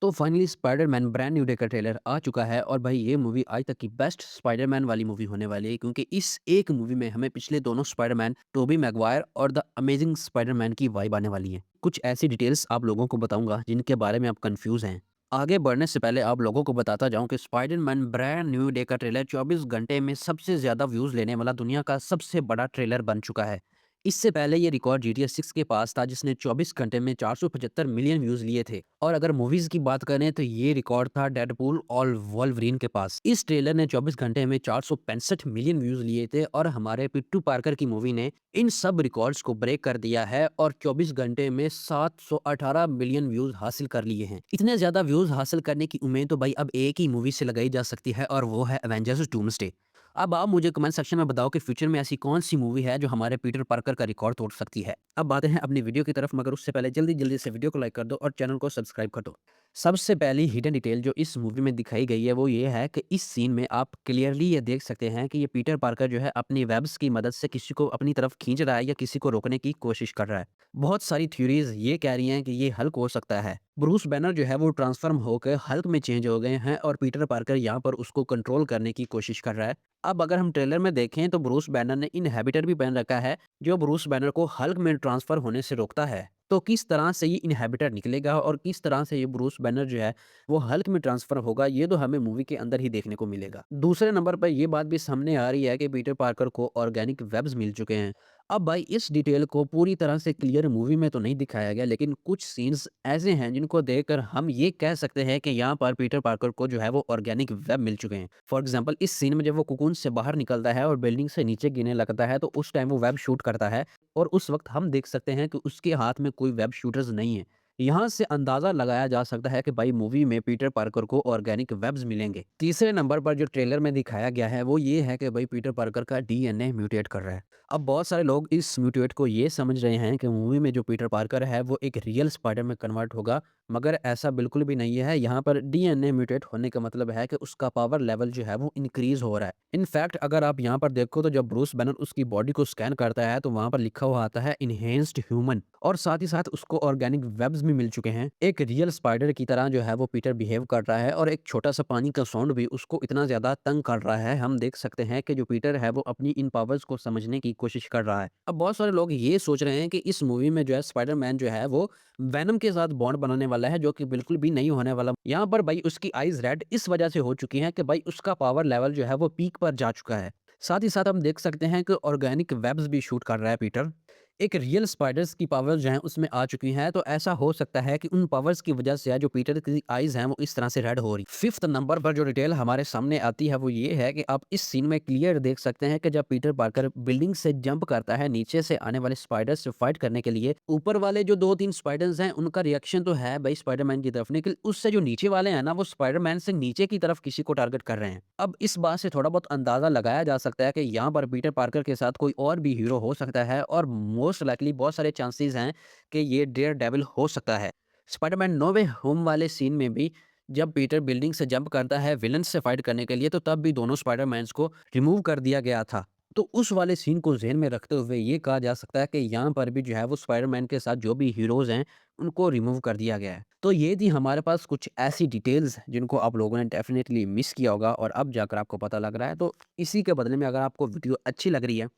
तो finally Spiderman brand new day का trailer आ चुका है और भाई ये मूवी आज तक की बेस्ट स्पाइडरमैन वाली मूवी होने वाली है क्योंकि इस एक मूवी में हमें पिछले दोनों स्पाइडरमैन टोबी मैगवायर और द अमेजिंग स्पाइडरमैन की वाइब आने वाली है। कुछ ऐसी डिटेल्स आप लोगों को बताऊंगा जिनके बारे में आप कंफ्यूज हैं। आगे बढ़ने से पहले आप लोगों को बताता जाऊं कि स्पाइडरमैन ब्रांड न्यू डे का ट्रेलर 24 घंटे में सबसे ज्यादा व्यूज लेने वाला दुनिया का सबसे बड़ा ट्रेलर बन चुका है। इससे पहले ये रिकॉर्ड GTA 6 के पास था जिसने 24 घंटे में 475 मिलियन व्यूज लिए थे। और अगर मूवीज की बात करें तो ये रिकॉर्ड था डेडपूल और वॉल्वरिन के पास। इस ट्रेलर ने 24 घंटे में 465 मिलियन व्यूज लिए थे और हमारे पिट्टू पार्कर की मूवी ने इन सब रिकॉर्ड्स को ब्रेक कर दिया है और 24 घंटे में 718 मिलियन व्यूज हासिल कर लिए हैं। इतने ज्यादा व्यूज हासिल करने की उम्मीद तो भाई अब एक ही मूवी से लगाई जा सकती है और वो है एवेंजर्स डूम्सडे। अब आप मुझे कमेंट सेक्शन में बताओ कि फ्यूचर में ऐसी कौन-सी मूवी है जो हमारे पीटर पार्कर का रिकॉर्ड तोड़ सकती है। अब आते हैं अपनी वीडियो की तरफ, मगर उससे पहले जल्दी-जल्दी से वीडियो को लाइक कर दो और चैनल को सब्सक्राइब कर दो। सबसे पहली हिडन डिटेल जो इस मूवी में दिखाई गई है वो ये है कि इस सीन में आप क्लियरली ये देख सकते हैं कि ये पीटर पार्कर जो है अपनी वेब्स की मदद से किसी को अपनी तरफ खींच रहा है या किसी को रोकने की कोशिश कर रहा है। बहुत सारी थ्योरीज ये कह रही हैं कि ये हल्क हो सकता है। ब्रूस बैनर जो है वो ट्रांसफॉर्म होकर हल्क में चेंज हो गए हैं और पीटर पार्कर यहाँ पर उसको कंट्रोल करने की कोशिश कर रहा है। अब अगर हम ट्रेलर में देखें तो ब्रूस बैनर ने इनहैबिटर भी पहन रखा है जो ब्रूस बैनर को हल्क में ट्रांसफर होने से रोकता है। तो किस तरह से ये इनहैबिटर निकलेगा और किस तरह से ये ब्रूस बैनर जो है वो हल्क में ट्रांसफर होगा, ये तो हमें मूवी के अंदर ही देखने को मिलेगा। दूसरे नंबर पर ये बात भी सामने आ रही है कि पीटर पार्कर को ऑर्गेनिक वेब्स मिल चुके हैं। अब भाई इस डिटेल को पूरी तरह से क्लियर मूवी में तो नहीं दिखाया गया, लेकिन कुछ सीन्स ऐसे हैं जिनको देखकर हम ये कह सकते हैं कि यहाँ पर पीटर पार्कर को जो है वो ऑर्गेनिक वेब मिल चुके हैं। फॉर एग्जांपल इस सीन में जब वो कोकून से बाहर निकलता है और बिल्डिंग से नीचे गिरने लगता है तो उस टाइम वो वेब शूट करता है और उस वक्त हम देख सकते हैं कि उसके हाथ में कोई वेब शूटर्स नहीं है। यहाँ से अंदाजा लगाया जा सकता है कि भाई मूवी में पीटर पार्कर को ऑर्गेनिक वेब्स मिलेंगे। तीसरे नंबर पर जो ट्रेलर में दिखाया गया है वो ये है कि भाई पीटर पार्कर का डीएनए म्यूटेट कर रहा है। अब बहुत सारे लोग इस म्यूटेट को ये समझ रहे हैं कि मूवी में जो पीटर पार्कर है वो एक रियल स्पाइडर में कन्वर्ट होगा, मगर ऐसा बिल्कुल भी नहीं है। यहाँ पर डीएनए म्यूटेट होने का मतलब है कि उसका पावर लेवल जो है वो इंक्रीज हो रहा है। इनफैक्ट अगर आप यहाँ पर देखो तो जब ब्रूस बैनर उसकी बॉडी को स्कैन करता है तो वहाँ पर लिखा हुआ आता है इनहेंस्ड ह्यूमन, और साथ ही साथ उसको ऑर्गेनिक वेब्स भी मिल चुके हैं। एक रियल स्पाइडर की तरह जो है वो पीटर बिहेव कर रहा है और एक छोटा सा पानी का साउंड भी उसको इतना ज्यादा तंग कर रहा है। हम देख सकते हैं कि जो पीटर है वो अपनी इन पावर्स को समझने की कोशिश कर रहा है। अब बहुत सारे लोग ये सोच रहे हैं कि इस मूवी में जो है स्पाइडरमैन जो है वो वेनम के साथ बॉन्ड बनाने वाला है, जो कि बिल्कुल भी नहीं होने वाला। यहाँ पर भाई उसकी आईज रेड इस वजह से हो चुकी हैं कि भाई उसका पावर लेवल जो है वो पीक पर जा चुका है। साथ ही साथ हम देख सकते हैं कि ऑर्गेनिक वेब्स भी शूट कर रहा है पीटर। एक रियल स्पाइडर्स की पावर्स जो हैं उसमें आ चुकी हैं, तो ऐसा हो सकता है कि उन पावर्स की वजह से जो पीटर की आईज हैं वो इस तरह से रेड हो रही। फिफ्थ नंबर पर जो डिटेल हमारे सामने आती है वो ये है कि आप इस सीन में क्लियर देख सकते हैं कि जब पीटर पार्कर बिल्डिंग से जंप करता है नीचे से आने वाले स्पाइडर्स से फाइट करने के लिए, ऊपर वाले जो 2-3 स्पाइडर्स हैं उनका रिएक्शन तो है भाई स्पाइडरमैन की तरफ, लेकिन उससे जो नीचे वाले हैं ना वो स्पाइडरमैन से नीचे की तरफ किसी को टारगेट कर रहे हैं। अब इस बात से थोड़ा बहुत अंदाजा लगाया जा सकता है कि यहाँ पर पीटर पार्कर के साथ कोई और भी हीरो हो सकता है और मोस्ट लाइकली बहुत सारे चांसेस हैं कि ये डेयर डेविल हो सकता है। स्पाइडरमैन नो वे होम वाले सीन में भी जब पीटर बिल्डिंग से जंप करता है विलन से फाइट करने के लिए, तो तब भी दोनों स्पाइडरमैन्स को रिमूव कर दिया गया था। तो उस वाले सीन को ज़हन में रखते हुए ये कहा जा सकता है कि यहाँ पर भी जो है वो स्पाइडरमैन के साथ जो भी हीरोज़ हैं, उनको रिमूव कर दिया गया है। तो ये थी हमारे पास कुछ ऐसी डिटेल्स जिनको आप लोगों ने डेफ़िनेटली मिस किया होगा और अब जाकर आपको पता लग रहा है। तो इसी के बदले में अगर आपको वीडियो अच्छी लग रही है,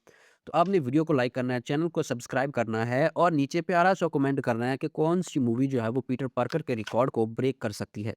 तो आपने वीडियो को लाइक करना है, चैनल को सब्सक्राइब करना है और नीचे प्यारा-सा कमेंट करना है कि कौन-सी मूवी जो है वो पीटर पार्कर के रिकॉर्ड को ब्रेक कर सकती है।